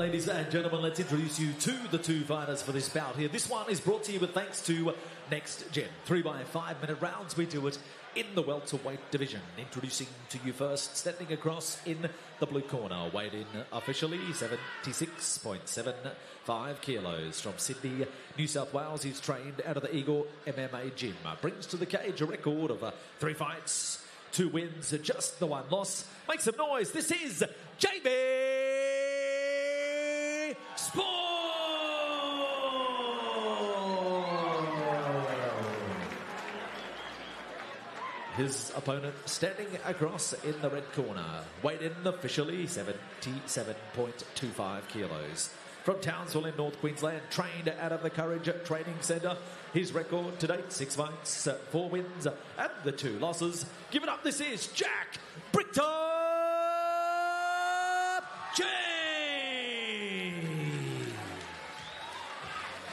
Ladies and gentlemen, let's introduce you to the two fighters for this bout here. This one is brought to you with thanks to Next Gen. 3x5 minute rounds. We do it in the welterweight division. Introducing to you first, standing across in the blue corner, weighed in officially 76.75 kilos. From Sydney, New South Wales, he's trained out of the Eagle MMA gym. Brings to the cage a record of 3 fights, 2 wins, just the 1 loss. Make some noise. This is Jamie Sporne! His opponent standing across in the red corner, weighed in officially 77.25 kilos. From Townsville in North Queensland, trained out of the Courage Training Centre. His record to date, 6 fights, 4 wins and the 2 losses. Give it up, this is Jack Bricktop James!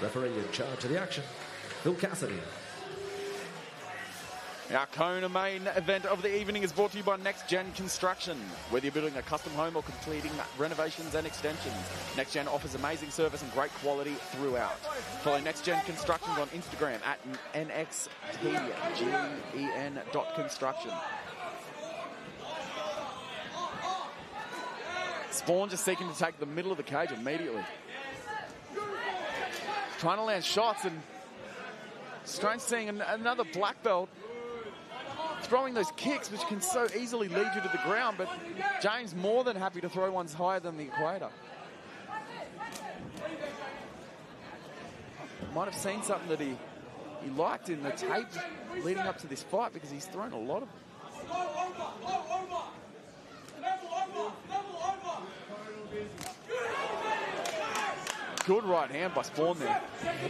Referee in charge of the action, Phil Cassidy. Our Kona main event of the evening is brought to you by Next Gen Construction. Whether you're building a custom home or completing renovations and extensions, Next Gen offers amazing service and great quality throughout. Follow Next Gen Construction on Instagram at nxtgen.construction. Sporne just seeking to take the middle of the cage immediately. Trying to land shots, and strange seeing another black belt throwing those kicks, which can so easily lead you to the ground, but James more than happy to throw ones higher than the equator. Might have seen something that he liked in the tape leading up to this fight, because he's thrown a lot of... Good right hand by Sporne there.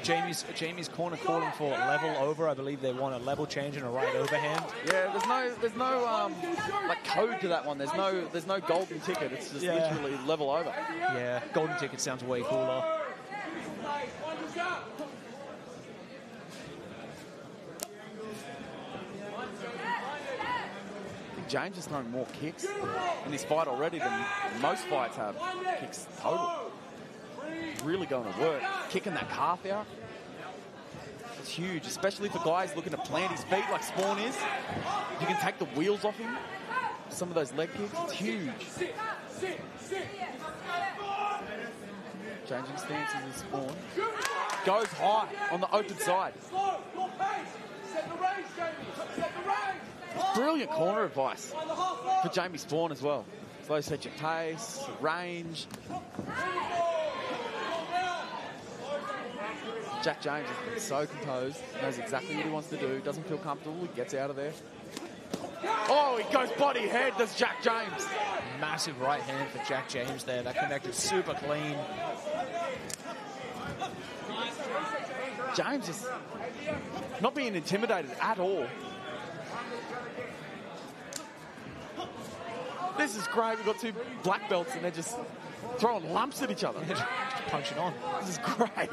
Jamie's corner calling for level over. I believe they want a level change and a right overhand. Yeah, there's no like code to that one. There's no golden ticket. It's just literally level over. Yeah, golden ticket sounds way cooler. James has thrown more kicks in this fight already than most fights have. Kicks total. Really going to work. Kicking that calf out. It's huge, especially for guys looking to plant his feet like Sporne is. You can take the wheels off him. Some of those leg kicks, it's huge. Changing stances in Sporne. Goes high on the open side. Brilliant corner advice for Jamie Sporne as well. Slow set your pace, range. Jack James is so composed, knows exactly what he wants to do, doesn't feel comfortable, he gets out of there. Oh, he goes body head, does Jack James. Massive right hand for Jack James there. That connected super clean. James is not being intimidated at all. This is great. We've got 2 black belts and they're just throwing lumps at each other. Just punching on. This is great.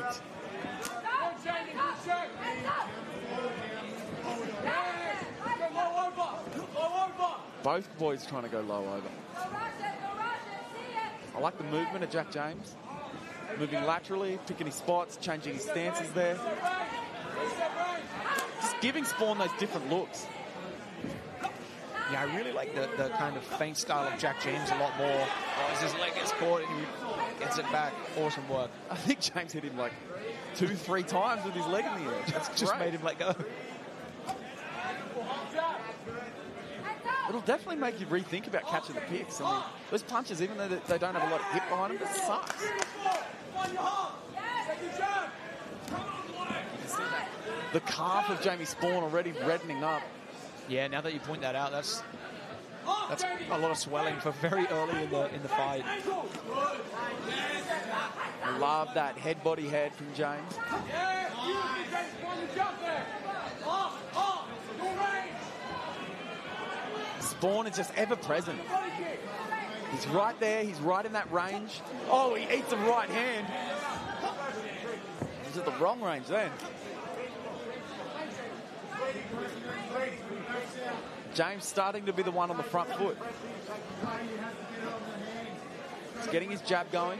Both boys trying to go low over. I like the movement of Jack James. Moving laterally, picking his spots, changing his stances there. Just giving Sporne those different looks. Yeah, I really like the kind of feint style of Jack James a lot more. As his leg gets caught and he gets it back. Awesome work. I think James hit him like 2-3 times with his leg in the air. That's just made him let go. It'll definitely make you rethink about catching the kicks. I mean, those punches, even though they don't have a lot of hip behind them, it sucks. You can see that. The calf of Jamie Sporne already reddening up. Yeah, now that you point that out, that's a lot of swelling for very early in the fight. I love that head body head from James. Sporne is just ever present. He's right there, he's right in that range. Oh, he eats a right hand. He's at the wrong range then. James starting to be the one on the front foot. He's getting his jab going.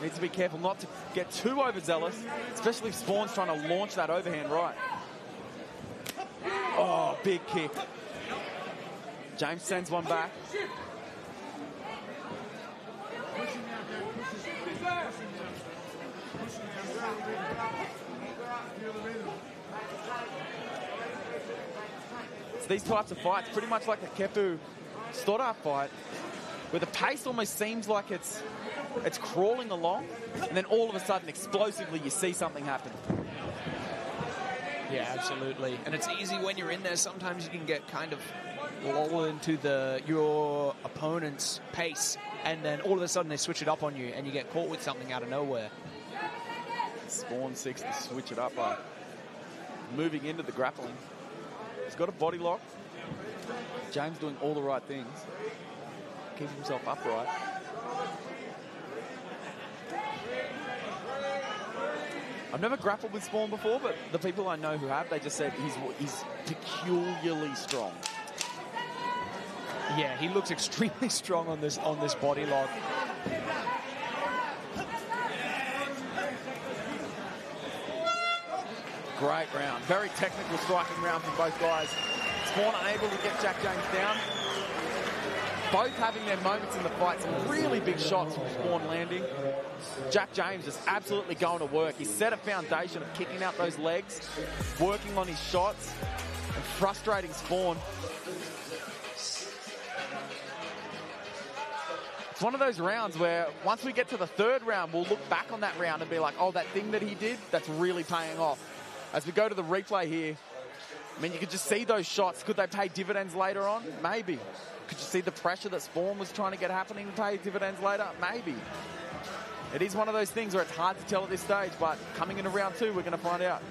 Needs to be careful not to get too overzealous, especially if Sporne's trying to launch that overhand right. Oh, big kick. James sends one back. It's these types of fights, pretty much like the Kepu Stoddart fight, where the pace almost seems like it's crawling along, and then all of a sudden, explosively, you see something happen. Yeah, absolutely. And it's easy when you're in there. Sometimes you can get kind of lulled into your opponent's pace, and then all of a sudden they switch it up on you, and you get caught with something out of nowhere. Sporne seeks to switch it up by moving into the grappling. He's got a body lock. James doing all the right things. Keeping himself upright. I've never grappled with Sporne before, but the people I know who have, they just said he's peculiarly strong. Yeah, he looks extremely strong on this body lock. Great round. Very technical striking round from both guys. Sporne unable to get Jack James down. Both having their moments in the fight. Some really big shots from Sporne landing. Jack James just absolutely going to work. He set a foundation of kicking out those legs, working on his shots, and frustrating Sporne. It's one of those rounds where once we get to the third round, we'll look back on that round and be like, oh, that thing that he did, that's really paying off. As we go to the replay here, I mean, you could just see those shots. Could they pay dividends later on? Maybe. Could you see the pressure that Sporne was trying to get happening to pay dividends later? Maybe. It is one of those things where it's hard to tell at this stage, but coming into round two, we're going to find out.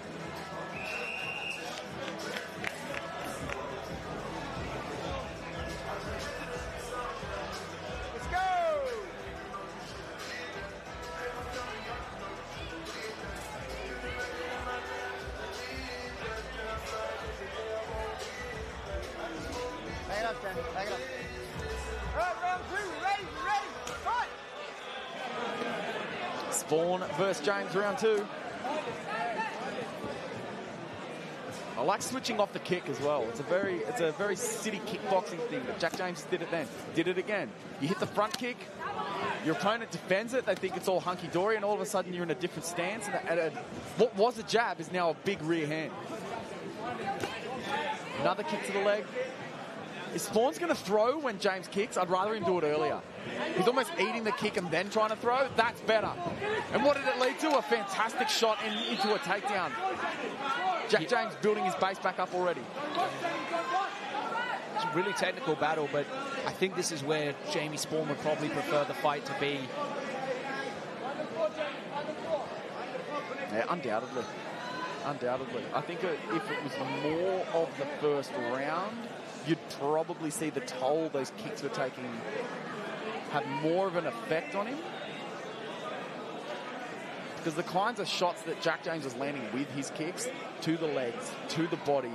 Let's go! Back it up, Jen. Back it up. All right, round two. Ready? Fight! Sporne versus James, round two. I like switching off the kick as well. It's a very city kickboxing thing, but Jack James did it then. Did it again. You hit the front kick, your opponent defends it, they think it's all hunky-dory, and all of a sudden you're in a different stance, and what was a jab is now a big rear hand. Another kick to the leg. If Sporne's going to throw when James kicks, I'd rather him do it earlier. He's almost eating the kick and then trying to throw. That's better. And what did it lead to? A fantastic shot into a takedown. Jack James building his base back up already. It's a really technical battle, but I think this is where Jamie Sporne would probably prefer the fight to be. Yeah, undoubtedly. Undoubtedly. I think if it was more of the first round, you'd probably see the toll those kicks were taking have more of an effect on him. Because the kinds of shots that Jack James was landing with his kicks, to the legs, to the body,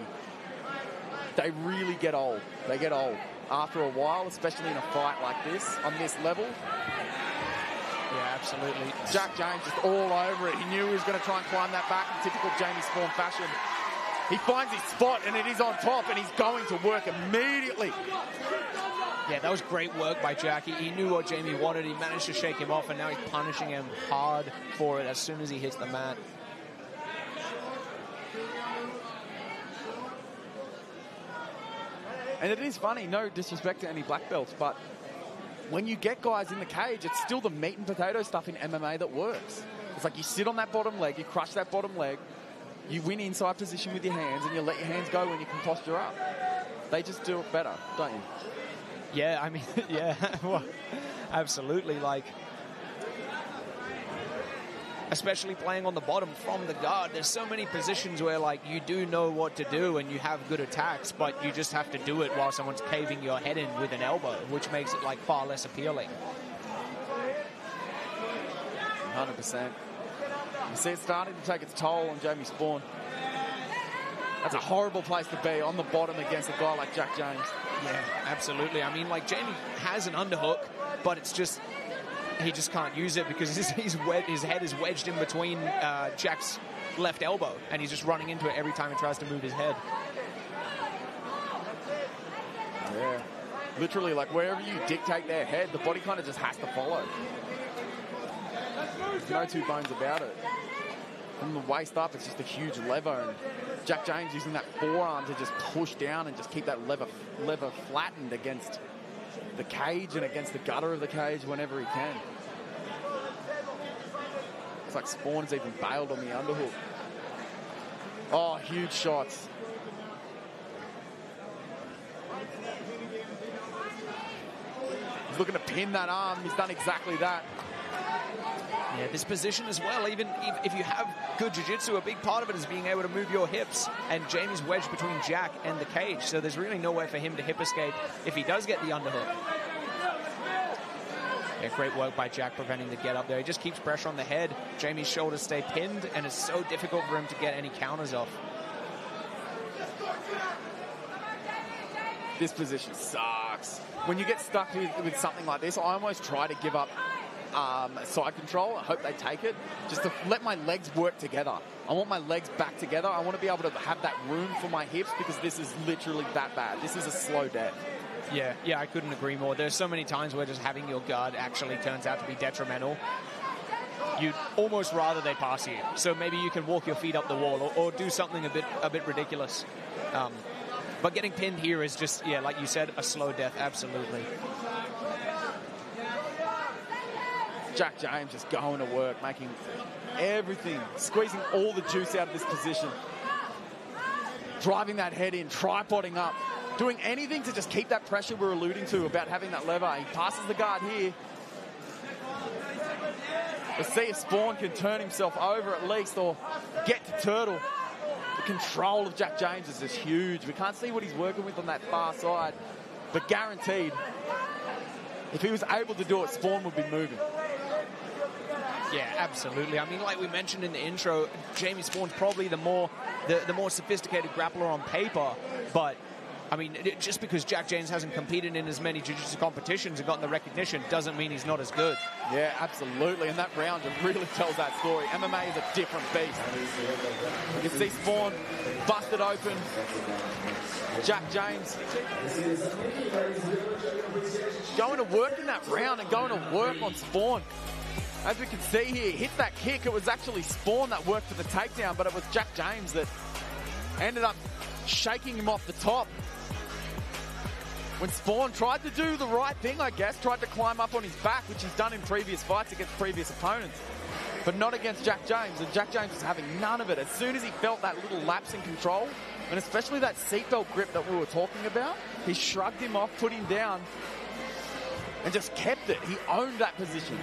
they really get old. They get old. After a while, especially in a fight like this, on this level. Yeah, absolutely. Jack James just all over it. He knew he was going to try and climb that back in typical Jamie Sporne fashion. He finds his spot, and it is on top, and he's going to work immediately. Yeah, that was great work by Jack. He knew what Jamie wanted. He managed to shake him off, and now he's punishing him hard for it as soon as he hits the mat. And it is funny, no disrespect to any black belts, but when you get guys in the cage, it's still the meat and potato stuff in MMA that works. It's like you sit on that bottom leg, you crush that bottom leg, you win inside position with your hands, and you let your hands go when you can posture up. They just do it better, don't you? Yeah, I mean, yeah, well, absolutely. Like, especially playing on the bottom from the guard, there's so many positions where, like, you do know what to do and you have good attacks, but you just have to do it while someone's caving your head in with an elbow, which makes it, like, far less appealing. 100%. You see it starting to take its toll on Jamie Sporne. That's a horrible place to be, on the bottom against a guy like Jack James. Yeah, absolutely. I mean, like, Jamie has an underhook, but it's just he just can't use it because his head is wedged in between Jack's left elbow, and he's just running into it every time he tries to move his head. Yeah. Literally, like, wherever you dictate their head, the body kind of just has to follow. There's no two bones about it. From the waist up, it's just a huge lever, and Jack James using that forearm to just push down and just keep that lever flattened against the cage and against the gutter of the cage whenever he can. It's like Sporne's even bailed on the underhook. Oh, huge shots. He's looking to pin that arm. He's done exactly that. Yeah, this position as well, even if you have good jiu-jitsu, a big part of it is being able to move your hips, and Jamie's wedged between Jack and the cage, so there's really no way for him to hip escape if he does get the underhook. Yeah, great work by Jack preventing the get up there. He just keeps pressure on the head. Jamie's shoulders stay pinned, and it's so difficult for him to get any counters off. This position sucks. When you get stuck with something like this, I almost try to give up side control. I hope they take it. Just to let my legs work together. I want my legs back together. I want to be able to have that room for my hips because this is literally that bad. This is a slow death. Yeah, I couldn't agree more. There's so many times where just having your guard actually turns out to be detrimental. You'd almost rather they pass you. So maybe you can walk your feet up the wall or do something a bit ridiculous. But getting pinned here is just, yeah, like you said, a slow death, absolutely. Jack James just going to work, making everything, squeezing all the juice out of this position. Driving that head in, tripoding up, doing anything to just keep that pressure we're alluding to about having that lever. He passes the guard here. Let's see if Sporne can turn himself over at least or get to turtle. The control of Jack James is just huge. We can't see what he's working with on that far side, but guaranteed, if he was able to do it, Sporne would be moving. Yeah, absolutely. I mean, like we mentioned in the intro, Jamie Sporne's probably the more sophisticated grappler on paper, but I mean, just because Jack James hasn't competed in as many jiu-jitsu competitions and gotten the recognition doesn't mean he's not as good. Yeah, absolutely. And that round just really tells that story. MMA is a different beast. You can see Sporne busted open. Jack James going to work in that round and going to work on Sporne. As we can see here, hits that kick. It was actually Sporne that worked for the takedown, but it was Jack James that ended up shaking him off the top. When Sporne tried to do the right thing, I guess, tried to climb up on his back, which he's done in previous fights against previous opponents, but not against Jack James. And Jack James was having none of it. As soon as he felt that little lapse in control, and especially that seatbelt grip that we were talking about, he shrugged him off, put him down, and just kept it. He owned that position.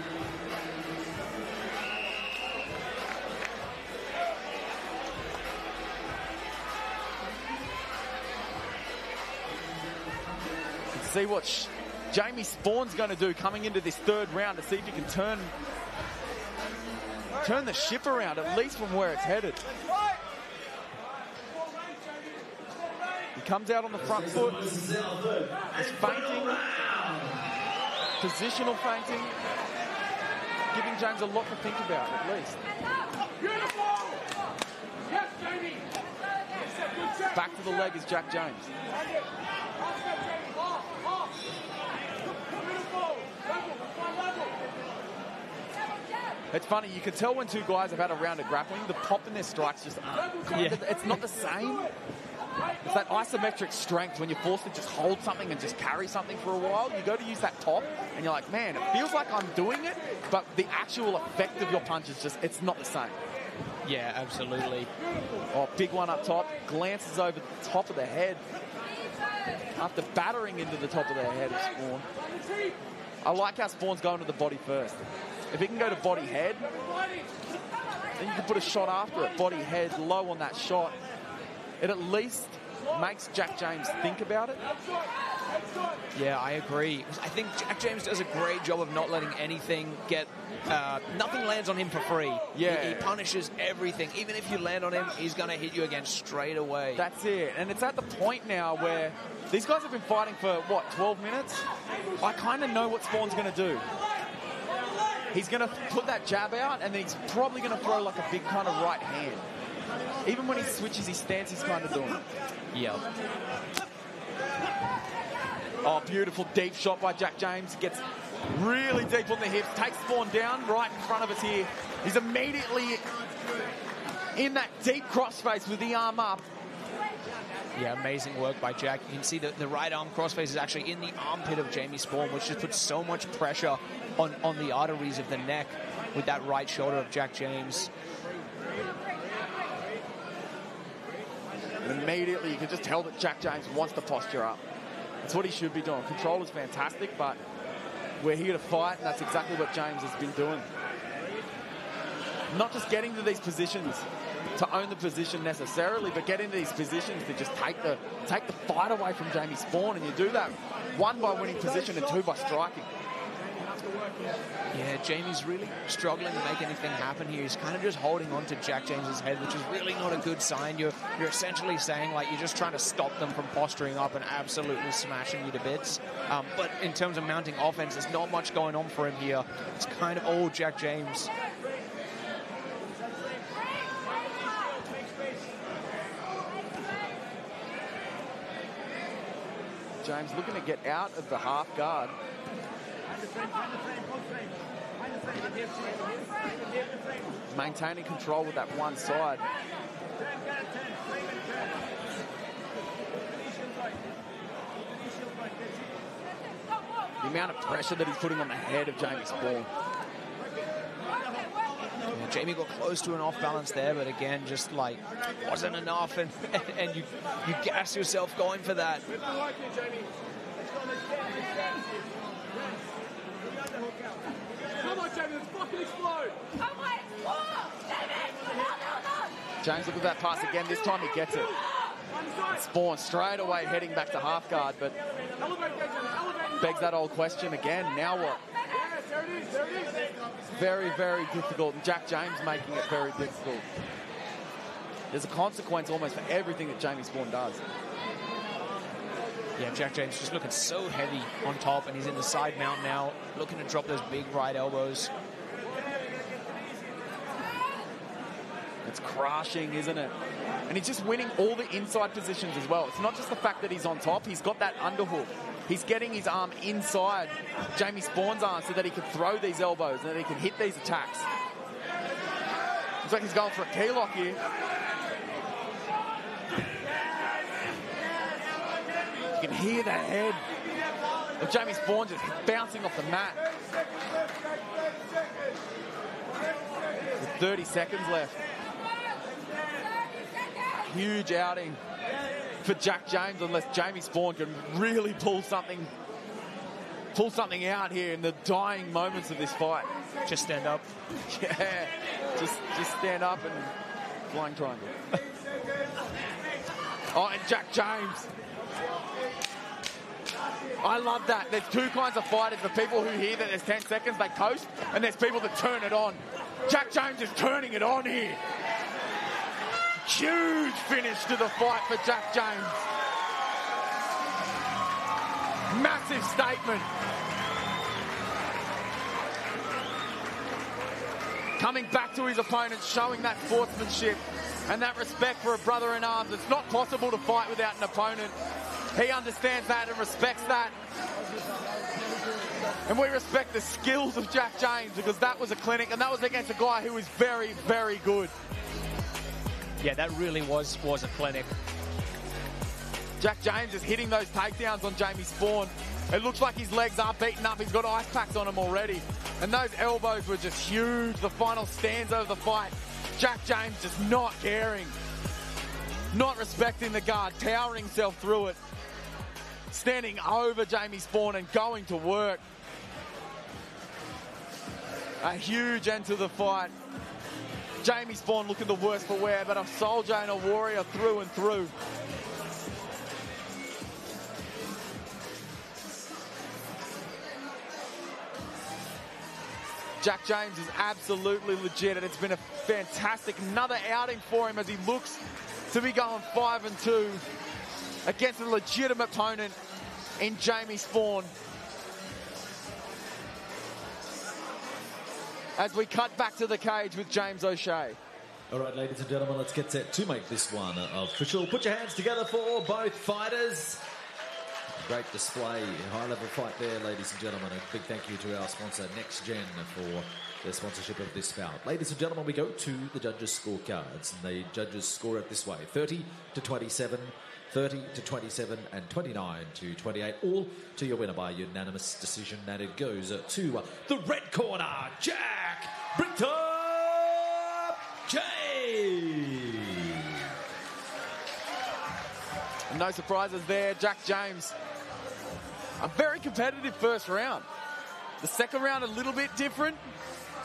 See what Jamie Sporne's going to do coming into this third round to see if he can turn the ship around, at least from where it's headed. He comes out on the front foot. He's feinting. Positional feinting. Giving James a lot to think about, at least. Back to the leg is Jack James. It's funny, you can tell when two guys have had a round of grappling, the pop in their strikes just it's not the same. It's that isometric strength when you're forced to just hold something and just carry something for a while. You go to use that top and you're like, man, it feels like I'm doing it, but the actual effect of your punch is just, it's not the same. Yeah, absolutely. Oh, big one up top, glances over the top of the head after battering into the top of the head of Sporne. I like how Sporne's going to the body first. If he can go to body head, then you can put a shot after it. Body head, low on that shot. It at least makes Jack James think about it. Yeah, I agree. I think Jack James does a great job of not letting anything get... nothing lands on him for free. Yeah. He punishes everything. Even if you land on him, he's going to hit you again straight away. That's it. And it's at the point now where these guys have been fighting for, what, 12 minutes? I kind of know what Sporne's going to do. He's going to put that jab out, and then he's probably going to throw like a big kind of right hand. Even when he switches his stance, he's kind of doing it. Yeah. Oh, beautiful deep shot by Jack James. Gets really deep on the hips. Takes Sporne down right in front of us here. He's immediately in that deep crossface with the arm up. Yeah, amazing work by Jack. You can see that the right arm crossface is actually in the armpit of Jamie Sporne, which just puts so much pressure on the arteries of the neck with that right shoulder of Jack James. And immediately you can just tell that Jack James wants to posture up. That's what he should be doing. Control is fantastic, but we're here to fight, and that's exactly what James has been doing. Not just getting to these positions to own the position necessarily, but get into these positions to just take the fight away from Jamie Sporne, and you do that, one, by winning position, and two, by striking. Yeah, Jamie's really struggling to make anything happen here. He's kind of just holding on to Jack James's head, which is really not a good sign. You're essentially saying, like, you're just trying to stop them from posturing up and absolutely smashing you to bits. But in terms of mounting offense, there's not much going on for him here. It's kind of all Jack James. James looking to get out of the half guard. Maintaining control with that one side. The amount of pressure that he's putting on the head of Jamie Sporne. Yeah, Jamie got close to an off balance there, but again, just like wasn't enough, and you gas yourself going for that. Come on, Jamie, let's fucking explode! James, look at that pass again. This time he gets it. Sporne straight away heading back to half guard, but begs that old question again. Now what? Very, very difficult. And Jack James making it very difficult. There's a consequence almost for everything that Jamie Sporne does. Yeah, Jack James just looking so heavy on top, and he's in the side mount now, looking to drop those big right elbows. It's crushing, isn't it? And he's just winning all the inside positions as well. It's not just the fact that he's on top. He's got that underhook. He's getting his arm inside Jamie Sporne's arm so that he can throw these elbows and that he can hit these attacks. Looks like he's going for a key lock here. You can hear the head of Jamie Sporne just bouncing off the mat. With 30 seconds left. Huge outing for Jack James, unless Jamie Sporne can really pull something out here in the dying moments of this fight. Just stand up. Yeah, just stand up and flying triangle. Oh, and Jack James. I love that. There's two kinds of fighters. The people who hear that there's 10 seconds, they coast, and there's people that turn it on. Jack James is turning it on here. Huge finish to the fight for Jack James. Massive statement. Coming back to his opponent, showing that sportsmanship and that respect for a brother in arms. It's not possible to fight without an opponent. He understands that and respects that. And we respect the skills of Jack James, because that was a clinic, and that was against a guy who is very, very good. Yeah, that really was a clinic. Jack James is hitting those takedowns on Jamie Sporne. It looks like his legs are beaten up. He's got ice packs on him already. And those elbows were just huge. The final stanza of the fight. Jack James just not caring. Not respecting the guard, towering himself through it. Standing over Jamie Sporne and going to work. A huge end to the fight. Jamie Sporne looking the worst for wear, but a soldier and a warrior through and through. Jack James is absolutely legit, and it's been a fantastic another outing for him as he looks to be going 5-2 against a legitimate opponent in Jamie Sporne. As we cut back to the cage with James O'Shea. All right, ladies and gentlemen, let's get set to make this one official. Put your hands together for both fighters. Great display, high-level fight there, ladies and gentlemen. A big thank you to our sponsor, Next Gen, for their sponsorship of this bout. Ladies and gentlemen, we go to the judges' scorecards, and the judges score it this way: 30-27, 30-27, and 29-28. All to your winner by unanimous decision, and it goes to the red corner, Jack Bricktop James. No surprises there, Jack James. A very competitive first round. The second round a little bit different.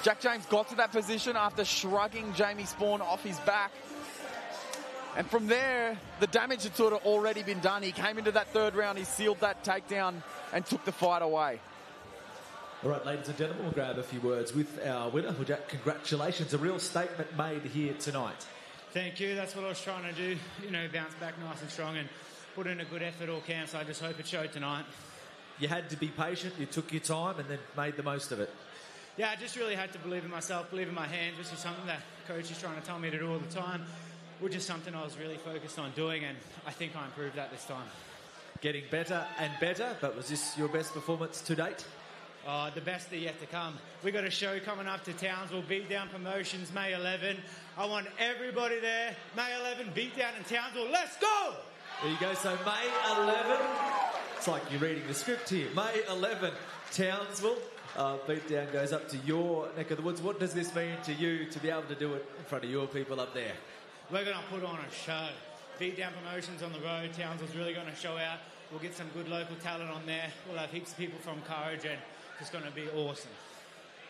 Jack James got to that position after shrugging Jamie Sporne off his back. And from there, the damage had sort of already been done. He came into that third round, he sealed that takedown and took the fight away. All right, ladies and gentlemen, we'll grab a few words with our winner. Well, Jack, congratulations. A real statement made here tonight. Thank you. That's what I was trying to do. You know, bounce back nice and strong and put in a good effort all camp. So I just hope it showed tonight. You had to be patient. You took your time and then made the most of it. Yeah, I just really had to believe in myself, believe in my hands, which is something that coach is trying to tell me to do all the time, which is something I was really focused on doing, and I think I improved that this time. Getting better and better, but was this your best performance to date? The best are yet to come. We got a show coming up to Townsville, Beatdown Promotions, May 11. I want everybody there. May 11, Beatdown in Townsville. Let's go! There you go. So May 11. It's like you're reading the script here. May 11, Townsville. Beatdown goes up to your neck of the woods. What does this mean to you to be able to do it in front of your people up there? We're going to put on a show. Beatdown Promotions on the road. Townsville's really going to show out. We'll get some good local talent on there. We'll have heaps of people from Courage, and it's going to be awesome.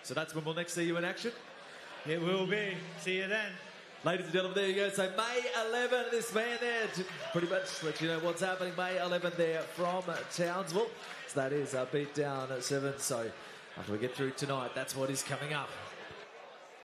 So that's when we'll next see you in action? It will be. See you then. Ladies and gentlemen, there you go. So May 11, this man there to pretty much let you know what's happening. May 11 there from Townsville. So that is Beatdown at 7. So after we get through tonight, that's what is coming up.